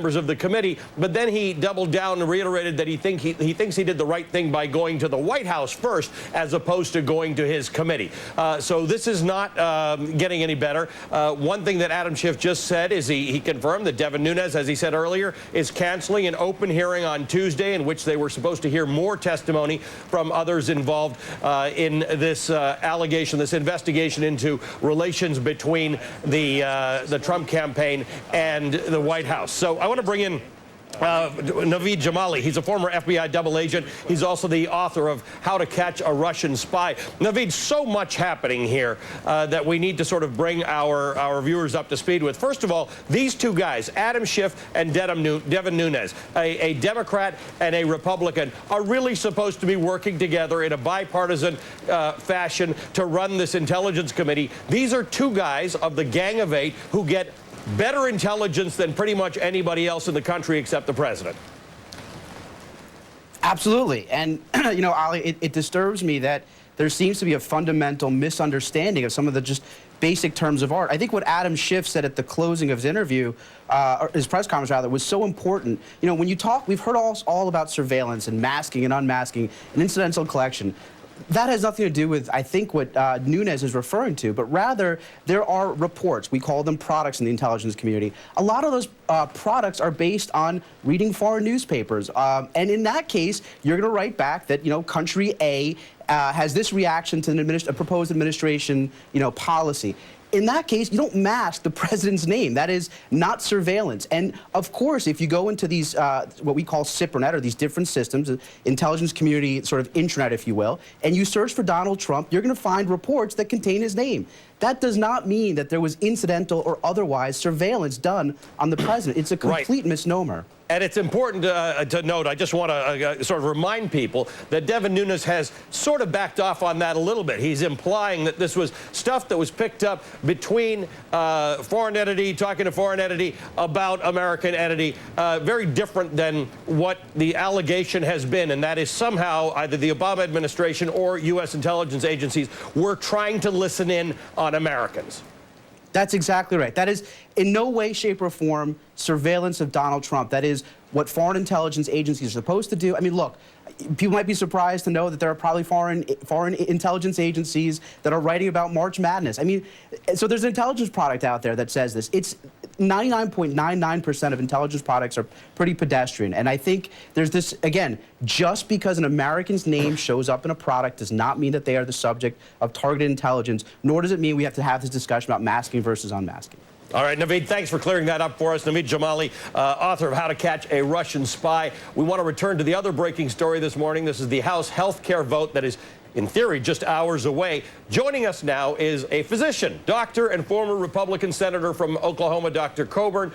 members of the committee, but then he doubled down and reiterated that he thinks he did the right thing by going to the White House first as opposed to going to his committee. So this is not getting any better. One thing that Adam Schiff just said is he confirmed that Devin Nunes, as he said earlier, is canceling an open hearing on Tuesday in which they were supposed to hear more testimony from others involved in this allegation, this investigation into relations between the Trump campaign and the White House. So I want to bring in Naveed Jamali. He's a former FBI double agent. He's also the author of How to Catch a Russian Spy. Naveed, so much happening here that we need to sort of bring our viewers up to speed with. First of all, these two guys, Adam Schiff and Devin Nunes, a Democrat and a Republican, are really supposed to be working together in a bipartisan fashion to run this intelligence committee. These are two guys of the Gang of Eight who get better intelligence than pretty much anybody else in the country except the president. Absolutely. And, you know, Ali, it disturbs me that there seems to be a fundamental misunderstanding of some of the just basic terms of art. I think what Adam Schiff said at the closing of his interview, or his press conference rather, was so important. You know, when you talk, we've heard all about surveillance and masking and unmasking and incidental collection. That has nothing to do with, I think, what Nunes is referring to, but rather there are reports. We call them products in the intelligence community. A lot of those products are based on reading foreign newspapers. And in that case, you're going to write back that, you know, country A has this reaction to a proposed administration, you know, policy. In that case, you don't mask the president's name. That is not surveillance. And of course, if you go into these, what we call SIPRNet, or these different systems, intelligence community sort of intranet, if you will, and you search for Donald Trump, you're going to find reports that contain his name. That does not mean that there was incidental or otherwise surveillance done on the president. It's a complete misnomer. And it's important to note, I just want to sort of remind people that Devin Nunes has sort of backed off on that a little bit. He's implying that this was stuff that was picked up between foreign entity, talking to foreign entity about American entity, very different than what the allegation has been, and that is somehow either the Obama administration or U.S. intelligence agencies were trying to listen in on Americans. That's exactly right. That is in no way, shape, or form surveillance of Donald Trump. That is what foreign intelligence agencies are supposed to do. I mean, look, people might be surprised to know that there are probably foreign intelligence agencies that are writing about March Madness. I mean, so there's an intelligence product out there that says this. It's 99.99% of intelligence products are pretty pedestrian. And I think there's this, again, just because an American's name shows up in a product does not mean that they are the subject of targeted intelligence, nor does it mean we have to have this discussion about masking versus unmasking. All right, Naveed, thanks for clearing that up for us. Naveed Jamali, author of How to Catch a Russian Spy. We want to return to the other breaking story this morning. This is the House health care vote that is, in theory, just hours away. Joining us now is a physician, doctor, and former Republican senator from Oklahoma, Dr. Coburn.